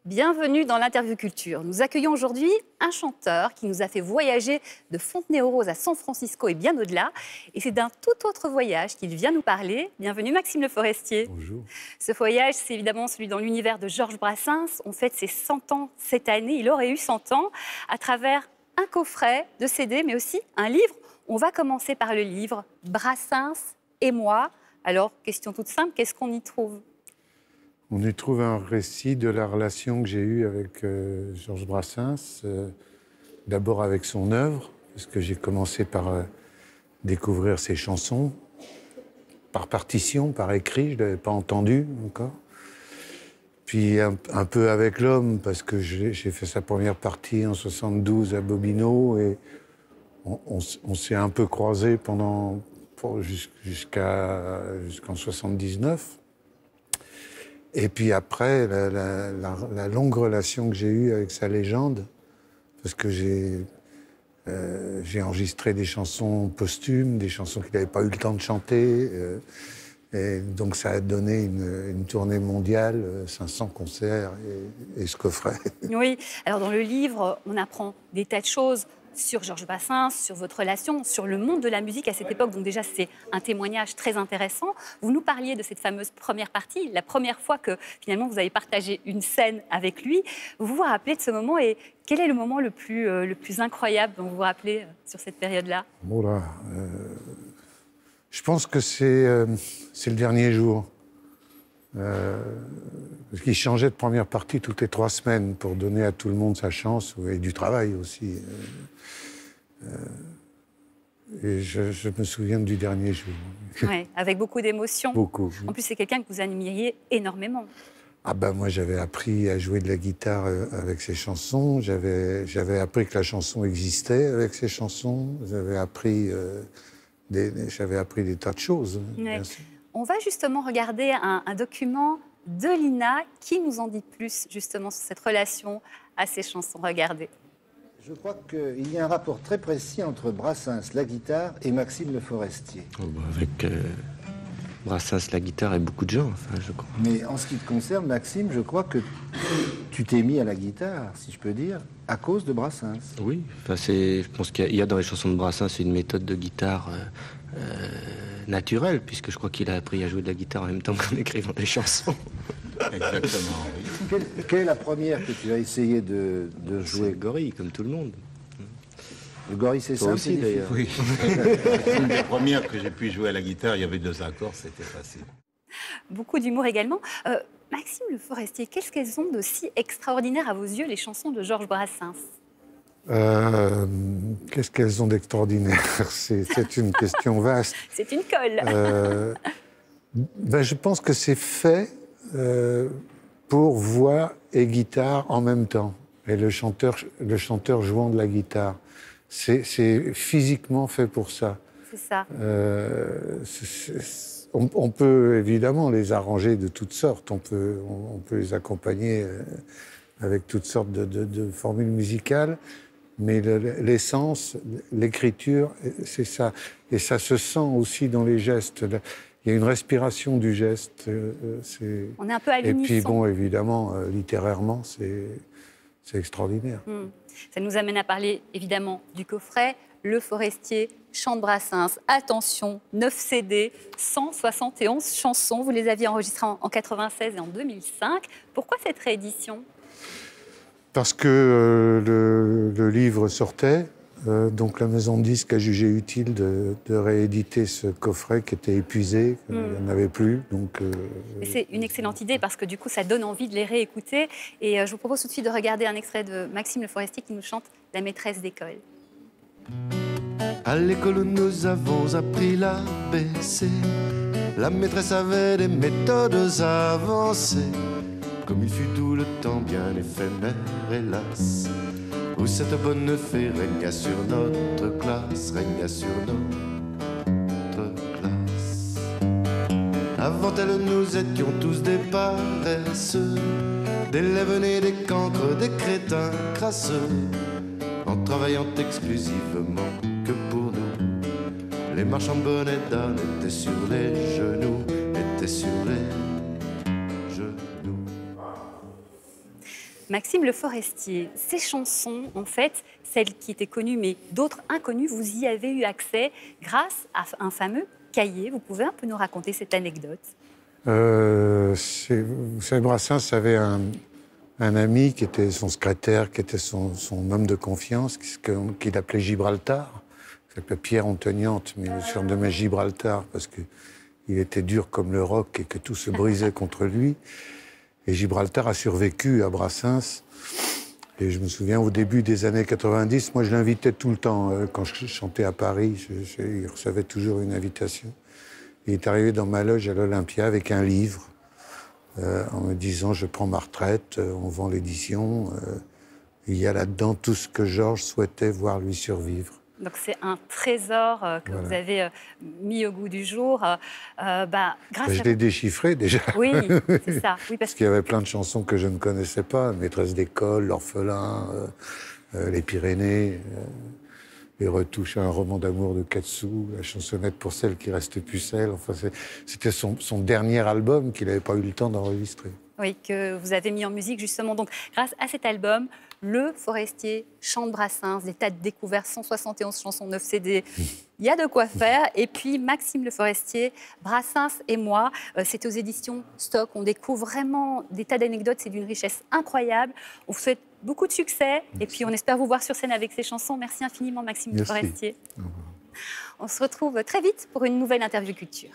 Bienvenue dans l'Interview Culture. Nous accueillons aujourd'hui un chanteur qui nous a fait voyager de Fontenay-aux-Roses à San Francisco et bien au-delà. Et c'est d'un tout autre voyage qu'il vient nous parler. Bienvenue Maxime Le Forestier. Bonjour. Ce voyage, c'est évidemment celui dans l'univers de Georges Brassens. On fête ses 100 ans cette année. Il aurait eu 100 ans à travers un coffret de CD, mais aussi un livre. On va commencer par le livre « Brassens et moi ». Alors, question toute simple, qu'est-ce qu'on y trouve ? On y trouve un récit de la relation que j'ai eue avec Georges Brassens, d'abord avec son œuvre, parce que j'ai commencé par découvrir ses chansons, par partition, par écrit, je ne l'avais pas entendu encore. Puis un peu avec l'homme, parce que j'ai fait sa première partie en 72 à Bobino, et on s'est un peu croisés jusqu'en 79. Et puis après, la longue relation que j'ai eue avec sa légende, parce que j'ai enregistré des chansons posthumes, des chansons qu'il n'avait pas eu le temps de chanter. Et donc ça a donné une tournée mondiale, 500 concerts et ce coffret. Oui, alors dans le livre, on apprend des tas de choses sur Georges Brassens, sur votre relation, sur le monde de la musique à cette époque. Donc déjà, c'est un témoignage très intéressant. Vous nous parliez de cette fameuse première partie, la première fois que finalement vous avez partagé une scène avec lui. Vous vous rappelez de ce moment et quel est le moment le plus incroyable dont vous vous rappelez sur cette période-là ? Voilà, je pense que c'est le dernier jour. Parce qu'il changeait de première partie toutes les 3 semaines pour donner à tout le monde sa chance et du travail aussi. Et je me souviens du dernier jour. Ouais, avec beaucoup d'émotion. Beaucoup. En plus, c'est quelqu'un que vous admiriez énormément. Ah ben moi, j'avais appris à jouer de la guitare avec ses chansons. J'avais appris que la chanson existait avec ses chansons. J'avais appris des tas de choses, Ouais. bien sûr. On va justement regarder un document de Lina qui nous en dit plus justement sur cette relation à ces chansons. Regardez. Je crois qu'il y a un rapport très précis entre Brassens, la guitare, et Maxime Le Forestier. Oh bah avec Brassens, la guitare et beaucoup de gens, enfin, je crois. Mais en ce qui te concerne, Maxime, je crois que tu t'es mis à la guitare, si je peux dire, à cause de Brassens. Oui, enfin, je pense qu'il y a dans les chansons de Brassens une méthode de guitare naturelle, puisque je crois qu'il a appris à jouer de la guitare en même temps qu'en écrivant des chansons. Exactement, oui. Quelle est la première que tu as essayé de Jouer jouer? gorille, comme tout le monde. Le gorille, c'est Toi simple, aussi, c'est d'ailleurs. Oui. C'est une des premières que j'ai pu jouer à la guitare. Il y avait 2 accords, c'était facile. Beaucoup d'humour également. Maxime Le Forestier, qu'est-ce qu'elles ont de si extraordinaire à vos yeux, les chansons de Georges Brassens ? Qu'est-ce qu'elles ont d'extraordinaire? C'est une question vaste. C'est une colle. Je pense que c'est fait pour voix et guitare en même temps. Et le chanteur jouant de la guitare. C'est physiquement fait pour ça. C'est ça. On peut évidemment les arranger de toutes sortes. On peut les accompagner avec toutes sortes de formules musicales. Mais l'essence, l'écriture, c'est ça. Et ça se sent aussi dans les gestes. Il y a une respiration du geste. On est un peu à l'unisson. Et puis, bon, évidemment, littérairement, c'est extraordinaire. Ça nous amène à parler, évidemment, du coffret. Le Forestier chante Brassens. Attention, 9 CD, 171 chansons. Vous les aviez enregistrées en 96 et en 2005. Pourquoi cette réédition ? Parce que le livre sortait, donc la maison de disques a jugé utile de rééditer ce coffret qui était épuisé, il n'y en avait plus. C'est une excellente idée parce que du coup, ça donne envie de les réécouter. Et je vous propose tout de suite de regarder un extrait de Maxime Le Forestier qui nous chante La maîtresse d'école. À l'école, nous avons appris l'ABC. La maîtresse avait des méthodes avancées. Comme il fut tout le temps bien éphémère, hélas, où cette bonne fée régna sur notre classe, régna sur notre classe. Avant elle, nous étions tous des paresseux, des lève-nez, des cancres, des crétins crasseux, en travaillant exclusivement que pour nous. Les marchands de bonnets d'âne étaient sur les genoux, étaient sur les genoux. Maxime Le Forestier, ces chansons, en fait, celles qui étaient connues, mais d'autres inconnues, vous y avez eu accès grâce à un fameux cahier. Vous pouvez un peu nous raconter cette anecdote? Vous savez, Brassens avait un ami qui était son secrétaire, qui était son homme de confiance, qu'il appelait Gibraltar. Il s'appelait Pierre Antoniante, mais il surnommait Gibraltar parce qu'il était dur comme le roc et que tout se brisait contre lui. Et Gibraltar a survécu à Brassens. Et je me souviens, au début des années 90, moi je l'invitais tout le temps. Quand je chantais à Paris, il recevait toujours une invitation. Il est arrivé dans ma loge à l'Olympia avec un livre, en me disant « Je prends ma retraite, on vend l'édition. Il y a là-dedans tout ce que Georges souhaitait voir lui survivre. » Donc c'est un trésor que vous avez mis au goût du jour. Je l'ai déchiffré déjà. Oui, c'est ça. Oui, parce qu'il y avait plein de chansons que je ne connaissais pas. Maîtresse d'école, L'Orphelin, Les Pyrénées, Les Retouches à un roman d'amour de Katsou, La chansonnette pour celle qui reste pucelle. Enfin, c'était son dernier album qu'il n'avait pas eu le temps d'enregistrer. Oui, que vous avez mis en musique justement. Donc, grâce à cet album, Le Forestier chante Brassens, des tas de découvertes, 171 chansons, 9 CD. Il y a de quoi faire. Et puis, Maxime Le Forestier, Brassens et moi, c'est aux éditions Stock. On découvre vraiment des tas d'anecdotes. C'est d'une richesse incroyable. On vous souhaite beaucoup de succès. Merci. Et puis, on espère vous voir sur scène avec ces chansons. Merci infiniment, Maxime Le Forestier. On se retrouve très vite pour une nouvelle interview culture.